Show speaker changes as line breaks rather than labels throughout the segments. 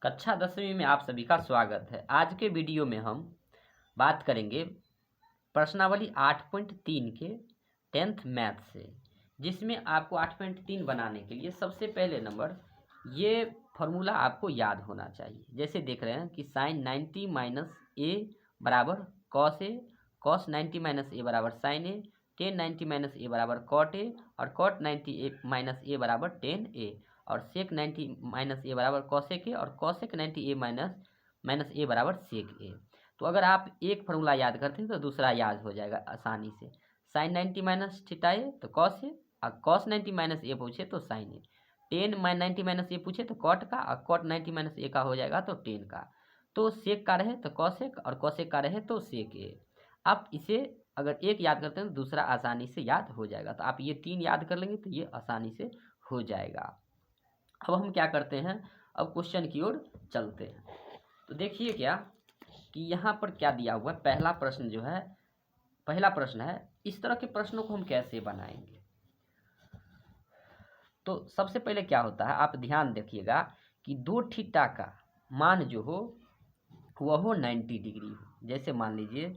कक्षा 10वीं में आप सभी का स्वागत है। आज के वीडियो में हम बात करेंगे प्रश्नावली 8.3 के 10th मैथ से, जिसमें आपको 8.3 बनाने के लिए सबसे पहले नंबर ये फॉर्मूला आपको याद होना चाहिए। जैसे देख रहे हैं कि साइन 90 माइनस ए बराबर कॉस ए, कॉस 90 माइनस ए बराबर साइन ए, टेन 90 माइनस ए बराबर कॉट ए और कॉट 90 माइनस ए बराबर टेन ए और सेक 90 माइनस ए बराबर कॉसेक ए और कॉसेक 90 ए माइनस ए बराबर सेक ए। तो अगर आप एक फार्मूला याद करते हैं तो दूसरा याद हो जाएगा आसानी से। साइन 90 माइनस थीटा ए तो कॉस ए और कॉस 90 माइनस ए पूछे तो साइन ए, टेन 90 माइनस ए पूछे तो कॉट का और कॉट 90 माइनस ए का हो जाएगा तो टेन का। तो सेक का रहे तो कॉसेक और कॉसेक का रहे तो सेक ए। आप इसे अगर एक याद करते हैं तो दूसरा आसानी से याद हो जाएगा। तो आप ये तीन याद कर लेंगे तो ये आसानी से हो जाएगा। अब हम क्या करते हैं, अब क्वेश्चन की ओर चलते हैं। तो देखिए क्या कि यहाँ पर क्या दिया हुआ है। पहला प्रश्न है इस तरह के प्रश्नों को हम कैसे बनाएंगे। तो सबसे पहले क्या होता है, आप ध्यान देखिएगा कि दो थीटा का मान जो हो वह हो 90 डिग्री हो। जैसे मान लीजिए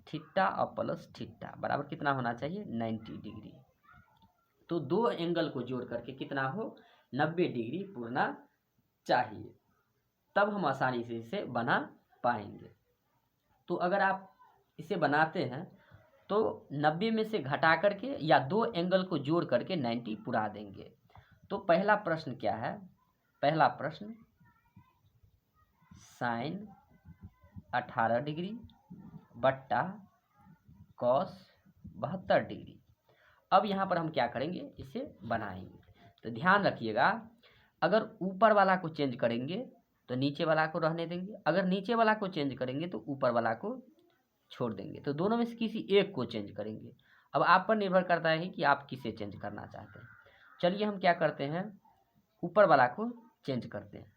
थीटा और प्लस थीटा बराबर कितना होना चाहिए 90 डिग्री। तो दो एंगल को जोड़ करके कितना हो 90 डिग्री पूरना चाहिए, तब हम आसानी से इसे बना पाएंगे। तो अगर आप इसे बनाते हैं तो 90 में से घटा करके या दो एंगल को जोड़ करके 90 पुरा देंगे। तो पहला प्रश्न क्या है, पहला प्रश्न साइन 18 डिग्री बट्टा कॉस 72 डिग्री। अब यहाँ पर हम क्या करेंगे, इसे बनाएंगे। तो ध्यान रखिएगा, अगर ऊपर वाला को चेंज करेंगे तो नीचे वाला को रहने देंगे, अगर नीचे वाला को चेंज करेंगे तो ऊपर वाला को छोड़ देंगे। तो दोनों में से किसी एक को चेंज करेंगे। अब आप पर निर्भर करता है कि आप किसे चेंज करना चाहते हैं। चलिए हम क्या करते हैं, ऊपर वाला को चेंज करते हैं।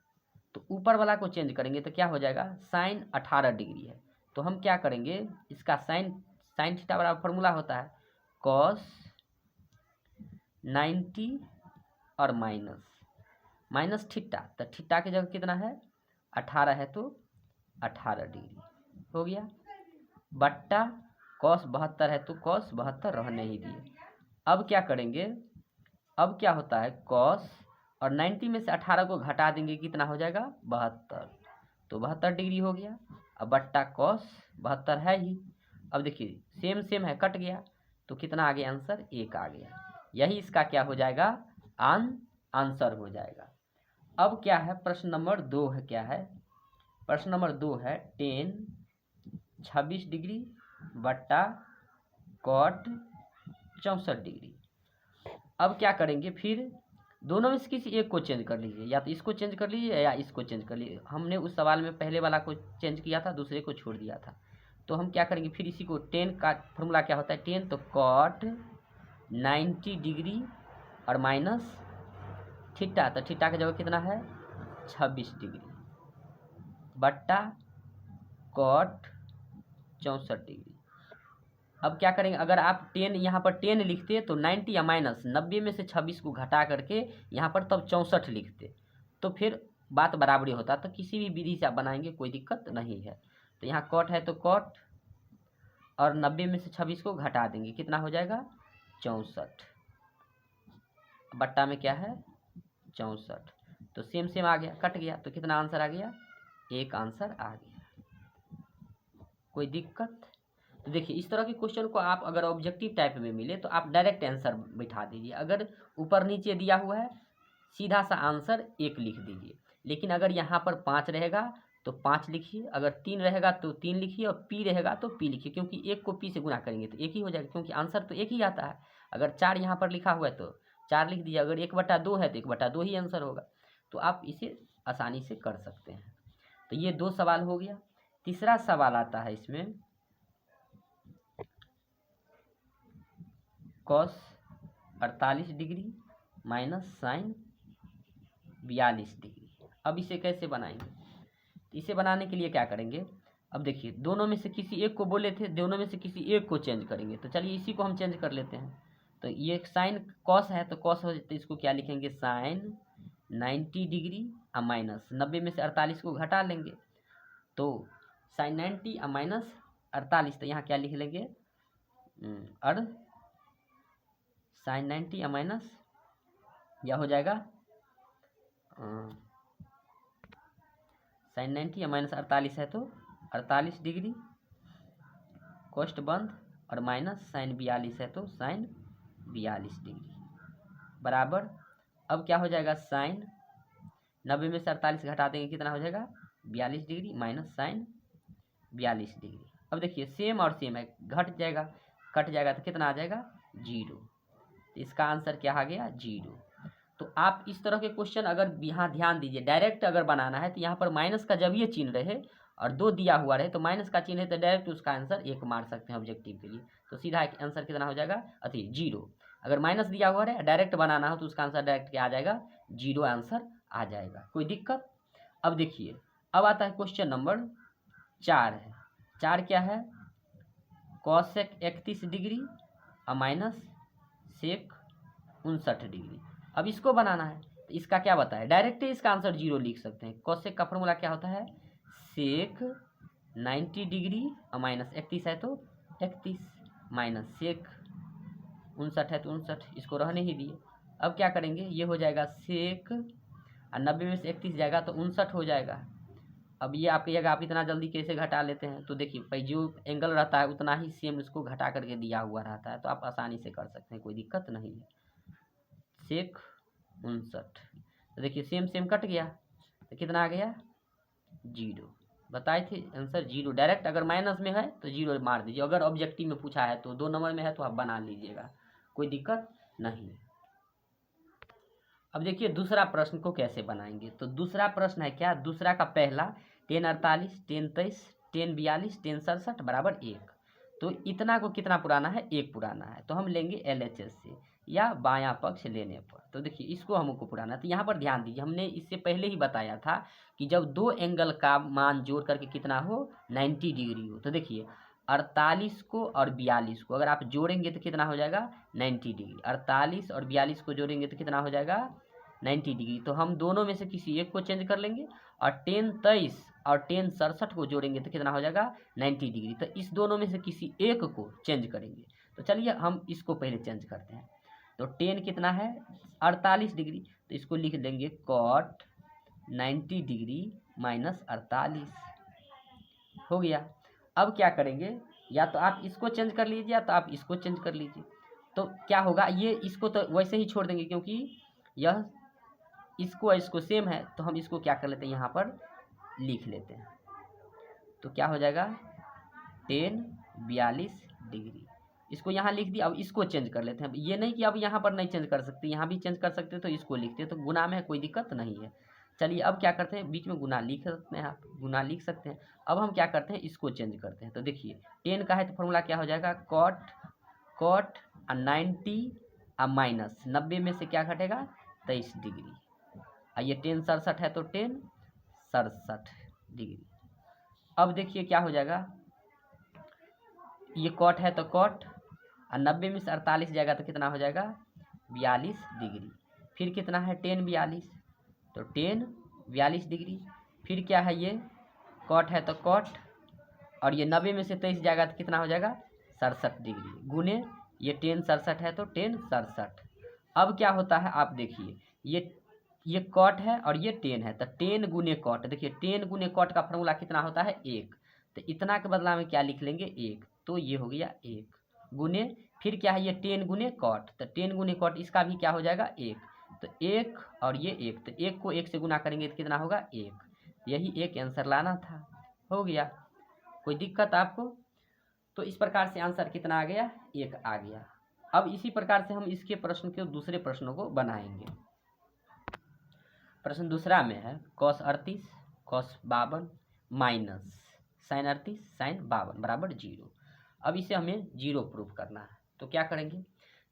तो ऊपर वाला को चेंज करेंगे तो क्या हो जाएगा, साइन 18 डिग्री है तो हम क्या करेंगे, इसका साइन थीटा बराबर फॉर्मूला होता है कॉस 90 और माइनस थीटा। तो थीटा की जगह कितना है 18 है तो 18 डिग्री हो गया, बट्टा कॉस 72 है तो कॉस 72 रहने ही दिए। अब क्या करेंगे, अब क्या होता है कॉस और 90 में से 18 को घटा देंगे कितना हो जाएगा 72, तो 72 डिग्री हो गया। अब बट्टा कॉस 72 है ही। अब देखिए सेम है, कट गया तो कितना आ गया आंसर 1 आ गया। यही इसका क्या हो जाएगा आंसर हो जाएगा। अब क्या है प्रश्न नंबर 2 है, क्या है प्रश्न नंबर 2 है टेन 26 डिग्री बट्टा कॉट 64 डिग्री। अब क्या करेंगे, फिर दोनों में से किसी एक को चेंज कर लीजिए, या तो इसको चेंज कर लीजिए या इसको चेंज कर लीजिए। हमने उस सवाल में पहले वाला को चेंज किया था, दूसरे को छोड़ दिया था। तो हम क्या करेंगे, फिर इसी को टेन का फॉर्मूला क्या होता है टेन, तो कॉट 90 डिग्री और माइनस थीटा, तो थीटा की जगह कितना है 26 डिग्री बट्टा कॉट 64 डिग्री। अब क्या करेंगे, अगर आप 10 यहाँ पर 10 लिखते तो 90 या माइनस 90 में से 26 को घटा करके यहाँ पर तब 64 लिखते तो फिर बात बराबरी होता। तो किसी भी विधि से आप बनाएंगे कोई दिक्कत नहीं है। तो यहाँ कॉट है तो कॉट और 90 में से 26 को घटा देंगे कितना हो जाएगा 64, बट्टा में क्या है 64, तो सेम आ गया, कट गया तो कितना आंसर आ गया 1 आंसर आ गया। कोई दिक्कत। तो देखिए इस तरह के क्वेश्चन को आप अगर ऑब्जेक्टिव टाइप में मिले तो आप डायरेक्ट आंसर बिठा दीजिए। अगर ऊपर नीचे दिया हुआ है सीधा सा आंसर 1 लिख दीजिए। लेकिन अगर यहाँ पर 5 रहेगा तो 5 लिखिए, अगर 3 रहेगा तो 3 लिखिए और पी रहेगा तो पी लिखिए, क्योंकि 1 को पी से गुना करेंगे तो 1 ही हो जाएगा, क्योंकि आंसर तो 1 ही आता है। अगर 4 यहाँ पर लिखा हुआ है तो 4 लिख दीजिए, अगर 1/2 है तो 1/2 ही आंसर होगा। तो आप इसे आसानी से कर सकते हैं। तो ये 2 सवाल हो गया। तीसरा सवाल आता है इसमें cos 48 degree minus sine 42 degree. अब इसे कैसे बनाएंगे, तो इसे बनाने के लिए क्या करेंगे, अब देखिए दोनों में से किसी एक को बोले थे, दोनों में से किसी एक को चेंज करेंगे। तो चलिए इसी को हम चेंज कर लेते हैं। तो ये साइन कॉस है तो कॉस हो तो इसको क्या लिखेंगे साइन 90 डिग्री और माइनस 90 में से 48 को घटा लेंगे तो साइन 90 और माइनस 48, तो यहाँ क्या लिख लेंगे और साइन 90 और माइनस यह हो जाएगा साइन 90 या माइनस 48 है तो 48 डिग्री कोष्ठ बंद और माइनस साइन 42 है तो साइन 42 डिग्री बराबर। अब क्या हो जाएगा साइन 90 में से 48 घटा देंगे कितना हो जाएगा 42 डिग्री माइनस साइन 42 डिग्री। अब देखिए सेम और सेम है, घट जाएगा कट जाएगा तो कितना आ जाएगा 0, तो इसका आंसर क्या आ गया 0। तो आप इस तरह के क्वेश्चन अगर यहाँ ध्यान दीजिए, डायरेक्ट अगर बनाना है तो यहाँ पर माइनस का जब ये चिन्ह रहे और 2 दिया हुआ रहे तो माइनस का चिन्ह है तो डायरेक्ट उसका आंसर 1 मार सकते हैं ऑब्जेक्टिव के लिए, तो सीधा आंसर कितना हो जाएगा 0। अगर माइनस दिया हुआ रहे डायरेक्ट बनाना हो तो उसका आंसर डायरेक्ट क्या आ जाएगा 0 आंसर आ जाएगा, कोई दिक्कत। अब देखिए अब आता है क्वेश्चन नंबर 4 है। 4 क्या है कॉसेक 31 डिग्री और माइनस सेक 59 डिग्री। अब इसको बनाना है तो इसका क्या बताया, डायरेक्ट ही इसका आंसर 0 लिख सकते हैं। कॉसेक का फॉर्मूला क्या होता है सेक 90 डिग्री और माइनस 31 है तो 31 माइनस सेक 59 है तो 59, इसको रहने ही दिए। अब क्या करेंगे ये हो जाएगा सेक और 90 में से 31 जाएगा तो 59 हो जाएगा। अब ये आपकी जगह आप इतना जल्दी कैसे घटा लेते हैं, तो देखिए भाई जो एंगल रहता है उतना ही सेम इसको घटा करके दिया हुआ रहता है, तो आप आसानी से कर सकते हैं, कोई दिक्कत नहीं है। सेक 59, तो देखिए सेम सेम कट गया तो कितना आ गया 0। बताए थे आंसर 0, डायरेक्ट अगर माइनस में है तो 0 मार दीजिए, अगर ऑब्जेक्टिव में पूछा है तो 2 नंबर में है तो आप बना लीजिएगा, कोई दिक्कत नहीं। अब देखिए दूसरा प्रश्न को कैसे बनाएंगे, तो दूसरा प्रश्न है क्या, दूसरा का पहला 10 48 10 23 10 42 10 67 बराबर 1, तो इतना को कितना पुराना है 1 पुराना है, तो हम लेंगे LHS से या बायां पक्ष लेने पर। तो देखिए इसको हमको पुराना है, तो यहाँ पर ध्यान दीजिए हमने इससे पहले ही बताया था कि जब 2 एंगल का मान जोड़ करके कितना हो 90 डिग्री हो, तो देखिए 48 को और 42 को अगर आप जोड़ेंगे तो कितना हो जाएगा 90 डिग्री, 48 और 42 को जोड़ेंगे तो कितना हो जाएगा 90 डिग्री। तो हम दोनों में से किसी एक को चेंज कर लेंगे और 10 23 और 10 67 को जोड़ेंगे तो कितना हो जाएगा 90 डिग्री, तो इस दोनों में से किसी एक को चेंज करेंगे। तो चलिए हम इसको पहले चेंज करते हैं, तो 10 कितना है 48 डिग्री, तो इसको लिख देंगे कॉट 90 डिग्री माइनस 48 हो गया। अब क्या करेंगे, या तो आप इसको चेंज कर लीजिए या तो आप इसको चेंज कर लीजिए, तो क्या होगा ये इसको तो वैसे ही छोड़ देंगे क्योंकि यह इसको इसको सेम है, तो हम इसको क्या कर लेते हैं यहाँ पर लिख लेते हैं, तो क्या हो जाएगा 10 42 डिग्री, इसको यहाँ लिख दिया। अब इसको चेंज कर लेते हैं, ये नहीं कि अब यहाँ पर नहीं चेंज कर सकते, यहाँ भी चेंज कर सकते हैं, तो इसको लिखते हैं, तो गुना में कोई दिक्कत नहीं है। चलिए अब क्या करते हैं, बीच में गुना लिख सकते हैं, आप गुना लिख सकते हैं। अब हम क्या करते हैं इसको चेंज करते हैं, तो देखिए 10 का है तो फॉर्मूला क्या हो जाएगा कॉट 90 और माइनस 90 में से क्या घटेगा 23 डिग्री, और ये 10 67 है तो 10 67 डिग्री। अब देखिए क्या हो जाएगा, ये कॉट है तो कॉट और 90 में से 48 जाएगा तो कितना हो जाएगा 42 डिग्री, फिर कितना है 10 42 तो 10 42 डिग्री, फिर क्या है ये कॉट है तो कॉट और ये 90 में से 23 जाएगा तो कितना हो जाएगा 67 डिग्री, गुने ये 10 67 है तो 10 67। अब क्या होता है आप देखिए ये कॉट है और ये 10 है, तो 10 गुने कॉट, देखिए 10 गुने कॉट का फॉर्मूला कितना होता है 1, तो इतना के बदला में क्या लिख लेंगे 1, तो ये हो गया 1 गुने, फिर क्या है ये 10 गुने कॉट, तो 10 गुने कॉट इसका भी क्या हो जाएगा 1, तो 1 और ये 1, तो 1 को 1 से गुना करेंगे तो कितना होगा 1, यही एक आंसर लाना था, हो गया, कोई दिक्कत आपको। तो इस प्रकार से आंसर कितना आ गया 1 आ गया। अब इसी प्रकार से हम इसके प्रश्न के दूसरे प्रश्नों को बनाएंगे। प्रश्न दूसरा में है cos 38 cos 52 minus sin 38 sin 52 बराबर 0। अब इसे हमें 0 प्रूफ करना है, तो क्या करेंगे,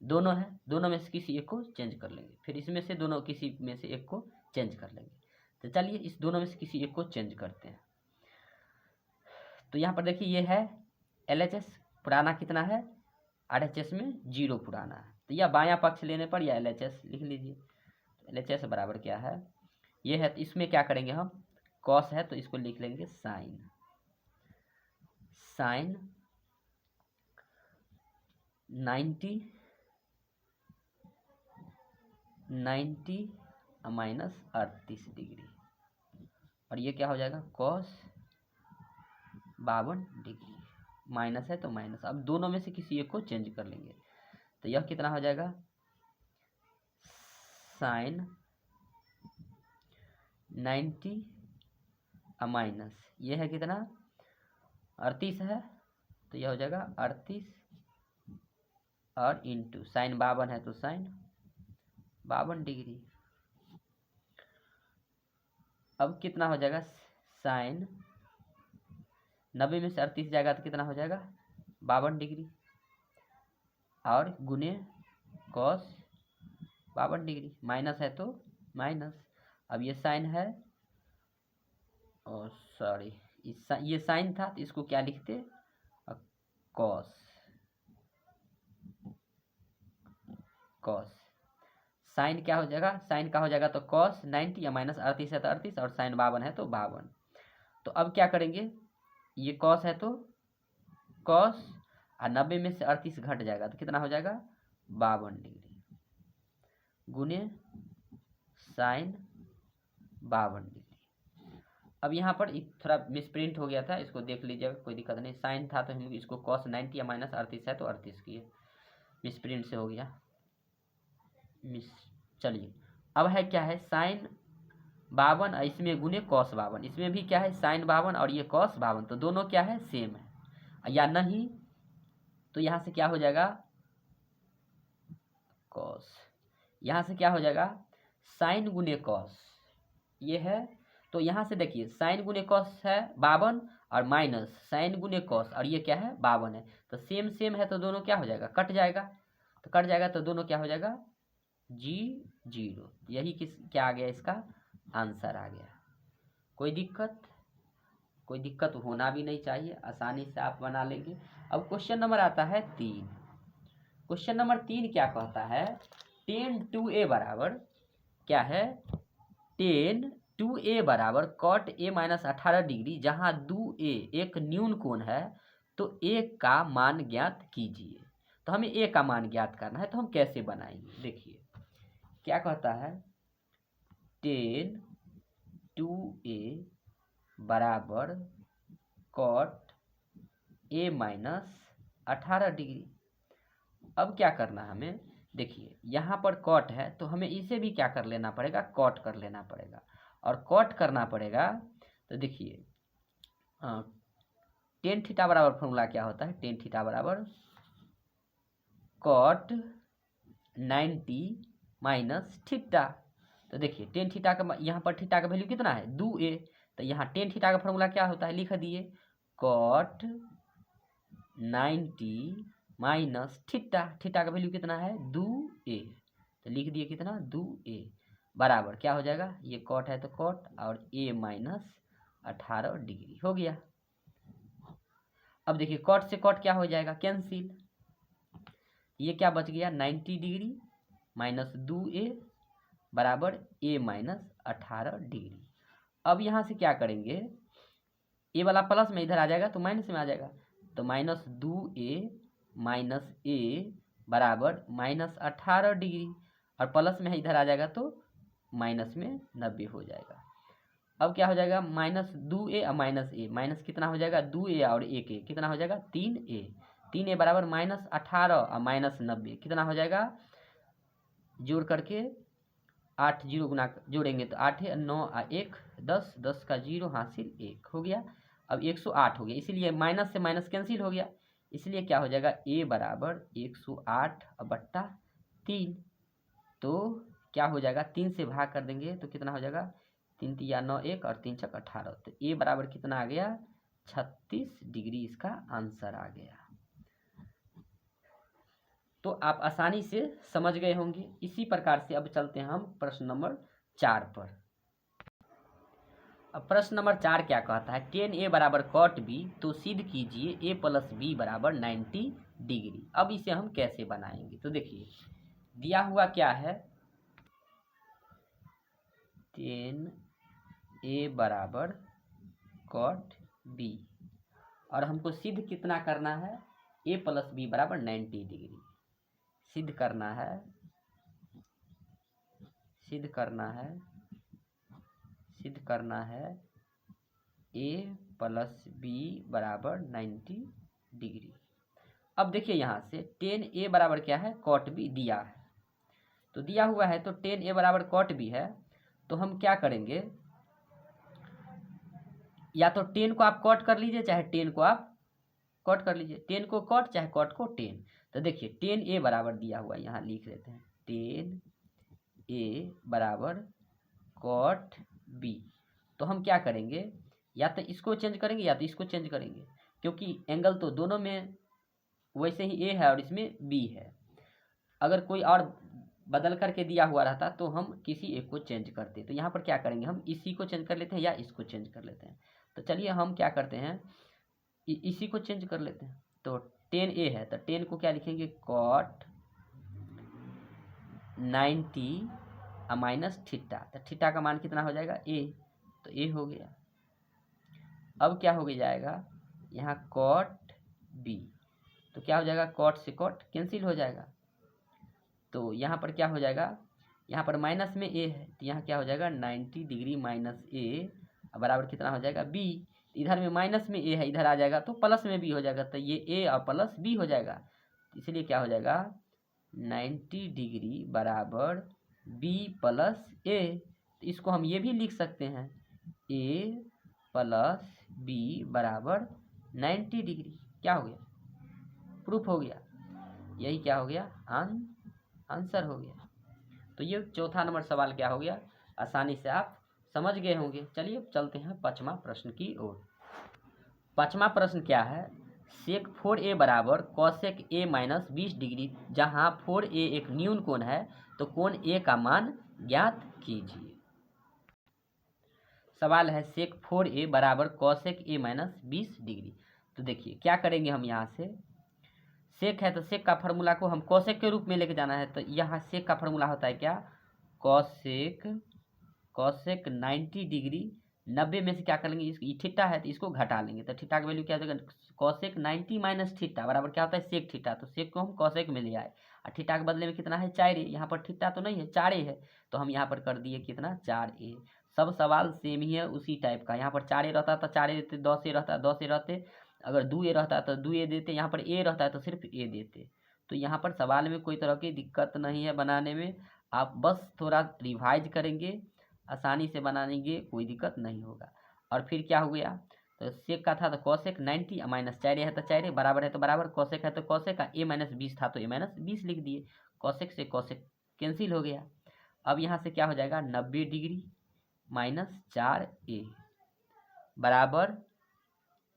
दोनों है दोनों में से किसी एक को चेंज कर लेंगे, फिर इसमें से दोनों किसी में से एक को चेंज कर लेंगे। तो चलिए इस दोनों में से किसी एक को चेंज करते हैं। तो यहाँ पर देखिए ये है LHS पुराना कितना है RHS में 0 पुराना है, तो यह बायां पक्ष लेने पर या LHS लिख लीजिए। LHS बराबर क्या है ये है तो इसमें क्या करेंगे हम, कॉस है तो इसको लिख लेंगे साइन। साइन 90 माइनस 38 डिग्री, और ये क्या हो जाएगा, कॉस 52 डिग्री। माइनस है तो माइनस, अब दोनों में से किसी एक को चेंज कर लेंगे, तो यह कितना हो जाएगा, साइन 90 माइनस ये है कितना 38 है, तो यह हो जाएगा 38 और इंटू साइन 52 है तो साइन 52 डिग्री। अब कितना हो जाएगा, साइन 90 में से 38 जाएगा तो कितना हो जाएगा 52 डिग्री, और गुने कॉस 52 डिग्री, माइनस है तो माइनस। अब ये साइन है, और सॉरी ये साइन था तो इसको क्या लिखते, कॉस। कॉस साइन क्या हो जाएगा, साइन का हो जाएगा तो कॉस 90 या माइनस 38 है तो 38, और साइन 52 है तो 52। तो अब क्या करेंगे, ये कॉस है तो कॉस, और 90 में से 38 घट जाएगा तो कितना हो जाएगा 52 डिग्री, गुने साइन 52 डिग्री। अब यहाँ पर थोड़ा मिसप्रिंट हो गया था, इसको देख लीजिएगा, कोई दिक्कत नहीं। साइन था तो हम इसको कॉस 90 या माइनस 38 है तो 38 किए, मिसप्रिंट से हो गया चलिए अब है क्या है, साइन 52 इसमें गुने कॉस 52, इसमें भी क्या है साइन 52 और ये कॉस 52, तो दोनों क्या है सेम है, या नहीं तो यहाँ से क्या हो जाएगा कॉस, यहाँ से क्या हो जाएगा साइन गुने कॉस, ये है तो यहाँ से देखिए साइन गुने कॉस है 52 और माइनस साइन गुने कॉस, और ये क्या है 52 है, तो सेम सेम है तो दोनों क्या हो जाएगा कट जाएगा, तो कट जाएगा तो दोनों क्या हो जाएगा 0। यही क्या आ गया, इसका आंसर आ गया। कोई दिक्कत होना भी नहीं चाहिए, आसानी से आप बना लेंगे। अब क्वेश्चन नंबर आता है 3। क्वेश्चन नंबर 3 क्या कहता है, tan 2a बराबर क्या है, tan 2a बराबर cot a माइनस 18 डिग्री, जहाँ 2a एक न्यून कोण है तो a का मान ज्ञात कीजिए। तो हमें a का मान ज्ञात करना है, तो हम कैसे बनाएंगे, देखिए क्या कहता है, tan 2a बराबर cot a माइनस 18 डिग्री। अब क्या करना है हमें, देखिए यहाँ पर कॉट है तो हमें इसे भी क्या कर लेना पड़ेगा, कॉट कर लेना पड़ेगा, और कॉट करना पड़ेगा तो देखिए टेन थीटा बराबर फॉर्मूला क्या होता है, टेन थीटा बराबर कॉट 90 माइनस थीटा। तो देखिए टेन थीटा का यहाँ पर थीटा का वैल्यू कितना है 2a, तो यहाँ टेन थीटा का फॉर्मूला क्या होता है लिख दिए, कॉट 90 माइनस थीटा, थीटा का वैल्यू कितना है 2a, तो लिख दिए कितना 2a बराबर क्या हो जाएगा, ये कॉट है तो कॉट और a माइनस 18 डिग्री हो गया। अब देखिए कॉट से कॉट क्या हो जाएगा कैंसिल, ये क्या बच गया 90 डिग्री माइनस 2a बराबर a माइनस 18 डिग्री। अब यहाँ से क्या करेंगे, a वाला प्लस में इधर आ जाएगा तो माइनस में आ जाएगा, तो माइनस 2a माइनस a बराबर माइनस 18 डिग्री, और प्लस में इधर आ जाएगा तो माइनस में 90 हो जाएगा। अब क्या हो जाएगा माइनस 2a और माइनस a, माइनस कितना हो जाएगा 2a और a के कितना हो जाएगा 3a, 3a बराबर माइनस 18 और माइनस 90 कितना हो जाएगा, जोड़ करके 8 जीरो गुना जोड़ेंगे तो 8 है 9 और 1 10, 10 का 0 हासिल 1 हो गया। अब 108 हो गया, इसीलिए माइनस से माइनस कैंसिल हो गया, इसलिए क्या हो जाएगा a बराबर 108 बट्टा 3, तो क्या हो जाएगा 3 से भाग कर देंगे तो कितना हो जाएगा 3 तिया 9 1 और 3 छक 18, तो a बराबर कितना आ गया 36 डिग्री, इसका आंसर आ गया। तो आप आसानी से समझ गए होंगे। इसी प्रकार से अब चलते हैं हम प्रश्न नंबर 4 पर। अब प्रश्न नंबर 4 क्या कहता है, tan a बराबर cot b, तो सिद्ध कीजिए a प्लस b बराबर 90 डिग्री। अब इसे हम कैसे बनाएंगे, तो देखिए दिया हुआ क्या है टेन ए बराबर कॉट बी, और हमको सिद्ध कितना करना है, ए प्लस बी बराबर 90 डिग्री सिद्ध करना है, सिद्ध करना है ए प्लस बी बराबर 90 डिग्री। अब देखिए यहाँ से टेन ए बराबर क्या है, कॉट बी दिया है, तो दिया हुआ है तो टेन ए बराबर कॉट बी है, तो हम क्या करेंगे, या तो टेन को आप कॉट कर लीजिए चाहे टेन को आप कॉट कर लीजिए, टेन को कॉट चाहे कॉट को टेन। तो देखिए टेन ए बराबर दिया हुआ है, यहाँ लिख लेते हैं टेन ए बराबर कॉट बी। तो हम क्या करेंगे, या तो इसको चेंज करेंगे या तो इसको चेंज करेंगे, क्योंकि एंगल तो दोनों में वैसे ही ए है और इसमें बी है। अगर कोई और बदल करके दिया हुआ रहता तो हम किसी एक को चेंज करते, तो यहाँ पर क्या करेंगे, हम इसी को चेंज कर लेते हैं या इसको चेंज कर लेते हैं। तो चलिए हम क्या करते हैं, इसी को चेंज कर लेते हैं। तो टेन ए है तो टेन को क्या लिखेंगे, कॉट 90 माइनस थीटा, तो थीटा का मान कितना हो जाएगा, ए, तो ए हो गया। अब क्या हो जाएगा यहाँ कॉट बी, तो क्या हो जाएगा, कॉट से कॉट कैंसिल हो जाएगा, तो यहाँ पर क्या हो जाएगा, यहाँ पर माइनस में ए है तो यहाँ क्या हो जाएगा 90 डिग्री माइनस ए बराबर कितना हो जाएगा बी। इधर में माइनस में ए है, इधर आ जाएगा तो प्लस में बी हो जाएगा, तो ये ए और प्लस बी हो जाएगा, इसलिए क्या हो जाएगा 90 डिग्री बराबर बी प्लस ए। तो इसको हम ये भी लिख सकते हैं ए प्लस बी बराबर 90 डिग्री। क्या हो गया, प्रूफ हो गया, यही क्या हो गया आंसर हो गया। तो ये चौथा नंबर सवाल क्या हो गया, आसानी से आप समझ गए होंगे। चलिए चलते हैं पांचवा प्रश्न की ओर। पांचवा प्रश्न क्या है, सेक 4a बराबर कॉसेक a माइनस 20 डिग्री, जहां 4a एक न्यून कोण है तो कोण a का मान ज्ञात कीजिए। सवाल है सेक 4a बराबर कॉसेक a माइनस 20 डिग्री। तो देखिए क्या करेंगे, हम यहाँ से सेक है तो सेक का फार्मूला को हम कॉसेक के रूप में लेके जाना है, तो यहाँ सेक का फार्मूला होता है क्या, कॉसेक 90 डिग्री 90 में से क्या कर लेंगे, इसकी थीटा है तो इसको घटा लेंगे, तो थीटा का वैल्यू क्या हो जाएगा, कॉसेक 90 माइनस थीटा बराबर क्या होता है सेक थीटा, तो सेक को हम कॉसेक में ले आए और थीटा के बदले में कितना है 4a, यहाँ पर थीटा तो नहीं है 4a है, तो हम यहाँ पर कर दिए कितना 4a। सब सवाल सेम ही है उसी टाइप का, यहाँ पर 4a रहता तो 4a देते, 10a रहता 10a रहते, अगर 2a रहता तो 2a देते, यहाँ पर a रहता है तो सिर्फ a देते। तो यहाँ पर सवाल में कोई तरह की दिक्कत नहीं है बनाने में, आप बस थोड़ा रिवाइज करेंगे, आसानी से बनाएंगे, कोई दिक्कत नहीं होगा। और फिर क्या हो गया, तो सेक का था तो कॉसेक 90 माइनस 4 है तो 4 बराबर है तो बराबर, कॉसेक है तो कॉसेक का a माइनस 20 था तो a माइनस 20 लिख दिए, कॉसेक से कॉसेक कैंसिल हो गया। अब यहाँ से क्या हो जाएगा 90 डिग्री माइनस 4a बराबर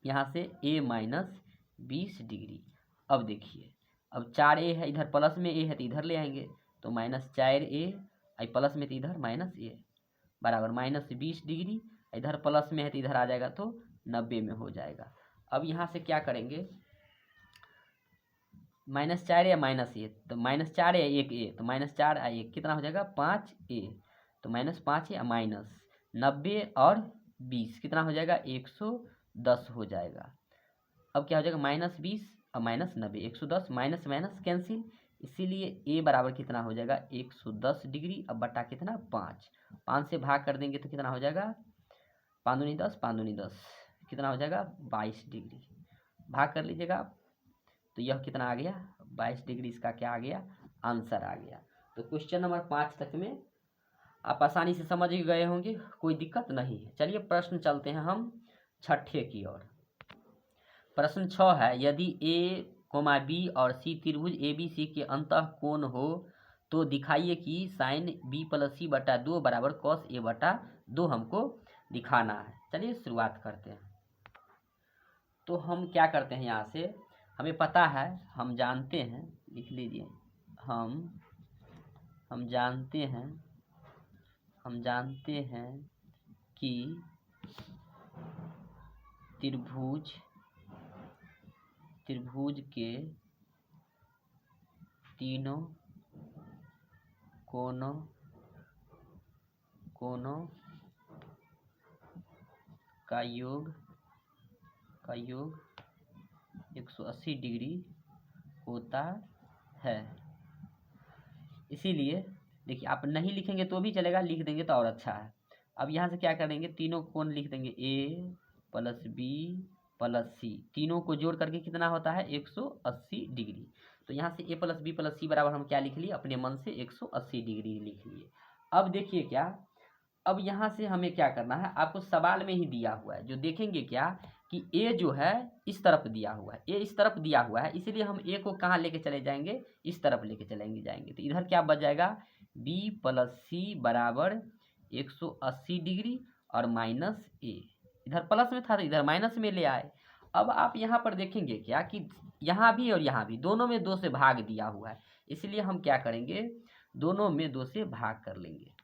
यहाँ से a माइनस 20 डिग्री। अब देखिए अब 4a है, इधर प्लस में a है तो इधर ले आएंगे, तो माइनस 4a प्लस में तो इधर माइनस a बराबर माइनस 20 डिग्री, इधर प्लस में है तो इधर आ जाएगा तो 90 में हो जाएगा। अब यहाँ से क्या करेंगे, माइनस 4 या माइनस ए, तो माइनस 4 या 1a, तो माइनस 4 आ 1 कितना हो जाएगा 5a, तो माइनस 5 या माइनस 90 और 20 कितना हो जाएगा 110 हो जाएगा। अब क्या हो जाएगा माइनस 20 और माइनस 90, 110, माइनस माइनस कैंसिल, इसीलिए a बराबर कितना हो जाएगा 110 डिग्री। अब बटा कितना 5 से भाग कर देंगे तो कितना हो जाएगा 5 दूनी 10, 5 दूनी 10 कितना हो जाएगा 22 डिग्री, भाग कर लीजिएगा आप, तो यह कितना आ गया 22 डिग्री, इसका क्या आ गया आंसर आ गया। तो क्वेश्चन नंबर 5 तक में आप आसानी से समझ गए होंगे, कोई दिक्कत नहीं है। चलिए प्रश्न चलते हैं हम छठे की ओर। प्रश्न 6 है, यदि a, b और c त्रिभुज ABC के अंतः कोण हो तो दिखाइए कि साइन b प्लस c बटा 2 बराबर कॉस a बटा 2 हमको दिखाना है। चलिए शुरुआत करते हैं। तो हम क्या करते हैं, यहाँ से हमें पता है, हम जानते हैं, लिख लीजिए, हम जानते हैं कि त्रिभुज के तीनों कोनों का योग 180 डिग्री होता है। इसीलिए देखिए, आप नहीं लिखेंगे तो भी चलेगा, लिख देंगे तो और अच्छा है। अब यहाँ से क्या करेंगे, तीनों कोण लिख देंगे, ए प्लस बी प्लस सी, तीनों को जोड़ करके कितना होता है 180 डिग्री। तो यहाँ से ए प्लस बी प्लस सी बराबर हम क्या लिख लिए, अपने मन से 180 डिग्री लिख लिए। अब देखिए क्या, अब यहाँ से हमें क्या करना है, आपको सवाल में ही दिया हुआ है, जो देखेंगे क्या कि ए जो है इस तरफ दिया हुआ है, ए इस तरफ दिया हुआ है, इसीलिए हम ए को कहाँ लेके चले जाएंगे, इस तरफ लेके जाएंगे। तो इधर क्या बच जाएगा, बी प्लस सी बराबर 180 डिग्री और माइनस ए, इधर प्लस में था तो इधर माइनस में ले आए। अब आप यहाँ पर देखेंगे क्या कि यहाँ भी और यहाँ भी दोनों में 2 से भाग दिया हुआ है, इसलिए हम क्या करेंगे, दोनों में 2 से भाग कर लेंगे।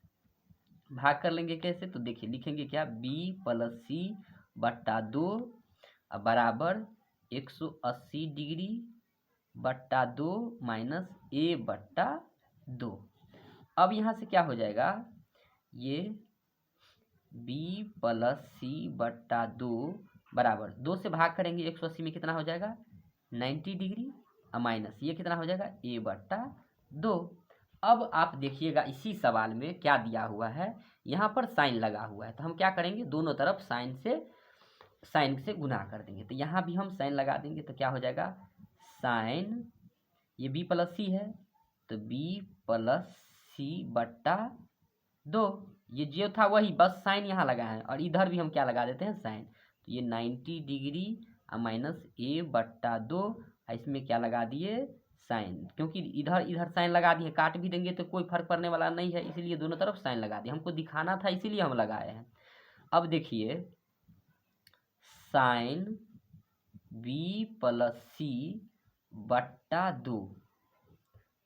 भाग कर लेंगे कैसे, तो देखिए लिखेंगे क्या, बी प्लस सी बट्टा 2 बराबर 180 डिग्री बट्टा 2 माइनस ए बट्टा 2। अब यहाँ से क्या हो जाएगा, ये बी प्लस सी बट्टा 2 बराबर 2 से भाग करेंगे 180 में कितना हो जाएगा 90 डिग्री माइनस ये कितना हो जाएगा ए बट्टा 2। अब आप देखिएगा इसी सवाल में क्या दिया हुआ है, यहाँ पर साइन लगा हुआ है, तो हम क्या करेंगे, दोनों तरफ साइन से गुना कर देंगे। तो यहाँ भी हम साइन लगा देंगे, तो क्या हो जाएगा साइन, ये बी प्लस सी है तो बी प्लस सी बट्टा 2, ये जो था वही, बस साइन यहाँ लगा है, और इधर भी हम क्या लगा देते हैं साइन, तो ये 90 डिग्री माइनस ए बट्टा 2, इसमें क्या लगा दिए साइन, क्योंकि इधर साइन लगा दिए, काट भी देंगे तो कोई फर्क पड़ने वाला नहीं है, इसीलिए दोनों तरफ साइन लगा दिए, हमको दिखाना था इसीलिए हम लगाए हैं। अब देखिए साइन बी प्लस सी बट्टा 2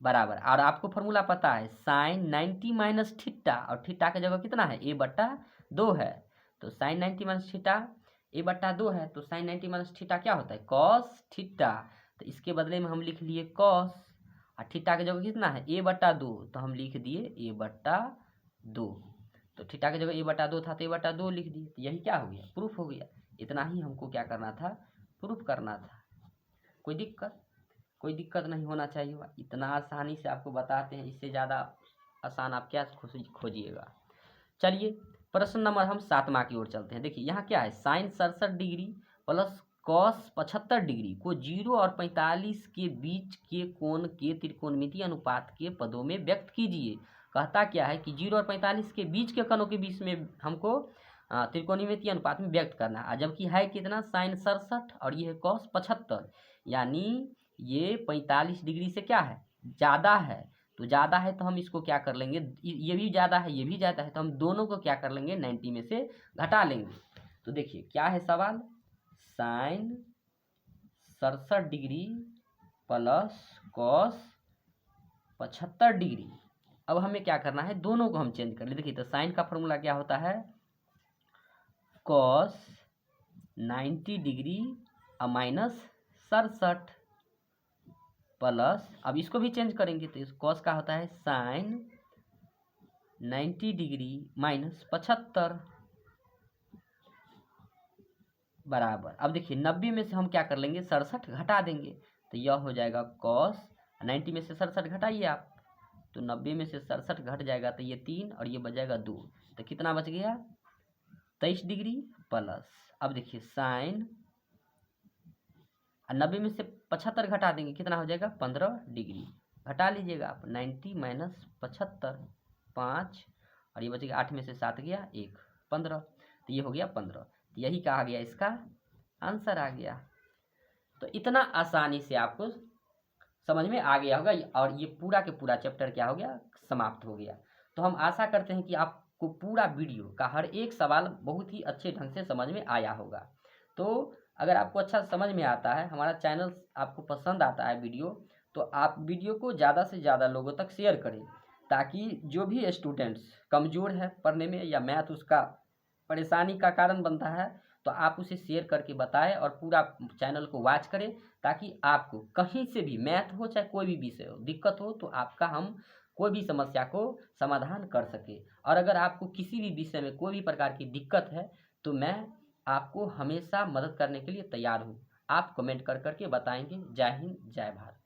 बराबर, और आपको फॉर्मूला पता है साइन 90 माइनस थीटा, और थीटा की जगह कितना है ए बट्टा 2 है, तो साइन 90 माइनस थीटा ए बट्टा 2 है, तो साइन 90 माइनस थीटा क्या होता है कॉस थीटा, तो इसके बदले में हम लिख लिए कॉस, और थीटा की जगह कितना है ए बट्टा 2, तो हम लिख दिए ए बट्टा 2, तो थीटा की जगह ए बट्टा 2 था तो ए बट्टा 2 लिख दिए, तो यही क्या हो गया प्रूफ हो गया। इतना ही हमको क्या करना था, प्रूफ करना था। कोई दिक्कत नहीं होना चाहिए, इतना आसानी से आपको बताते हैं, इससे ज़्यादा आसान आप क्या खोजिएगा। चलिए प्रश्न नंबर हम 7वां की ओर चलते हैं। देखिए यहाँ क्या है, sine 67 degree plus cos 75 degree को 0 और 45 के बीच के कोण के त्रिकोणमितीय अनुपात के पदों में व्यक्त कीजिए। कहता क्या है कि 0 और 45 के बीच के कोणों के बीच में हमको त्रिकोणमितीय अनुपात में व्यक्त करना है, जबकि है कितना साइन 67 और ये है कॉस 75, यानी ये 45 डिग्री से क्या है ज़्यादा है, तो ज़्यादा है तो हम इसको क्या कर लेंगे, ये भी ज़्यादा है ये भी ज़्यादा है, तो हम दोनों को क्या कर लेंगे 90 में से घटा लेंगे। तो देखिए क्या है सवाल, sine 67 degree plus cos 75 degree, अब हमें क्या करना है दोनों को हम चेंज कर ले। देखिए तो साइन का फॉर्मूला क्या होता है कॉस 90 डिग्री माइनस 67 प्लस, अब इसको भी चेंज करेंगे तो इस कॉस का होता है साइन 90 डिग्री माइनस 75 बराबर, अब देखिए 90 में से हम क्या कर लेंगे 67 घटा देंगे, तो यह हो जाएगा कॉस 90 में से 67 घटाइए आप, तो 90 में से 67 घट जाएगा तो ये 3 और ये बच जाएगा 2, तो कितना बच गया 23 डिग्री प्लस। अब देखिए साइन 90 में से 75 घटा देंगे कितना हो जाएगा 15 डिग्री, घटा लीजिएगा आप 90 माइनस 75 5 और ये बचेगा 8 में से 7 गया 1 15, तो ये हो गया 15, तो यही कहा गया इसका आंसर आ गया। तो इतना आसानी से आपको समझ में आ गया होगा, और ये पूरा के पूरा चैप्टर क्या हो गया समाप्त हो गया। तो हम आशा करते हैं कि आपको पूरा वीडियो का हर एक सवाल बहुत ही अच्छे ढंग से समझ में आया होगा। तो अगर आपको अच्छा समझ में आता है, हमारा चैनल आपको पसंद आता है वीडियो, तो आप वीडियो को ज़्यादा से ज़्यादा लोगों तक शेयर करें, ताकि जो भी स्टूडेंट्स कमज़ोर है पढ़ने में या मैथ उसका परेशानी का कारण बनता है, तो आप उसे शेयर करके बताएं और पूरा चैनल को वॉच करें, ताकि आपको कहीं से भी मैथ हो चाहे कोई भी विषय हो दिक्कत हो तो आपका हम कोई भी समस्या को समाधान कर सके। और अगर आपको किसी भी विषय में कोई भी प्रकार की दिक्कत है तो मैं आपको हमेशा मदद करने के लिए तैयार हूँ। आप कमेंट कर करके बताएंगे। जय हिंद, जय भारत।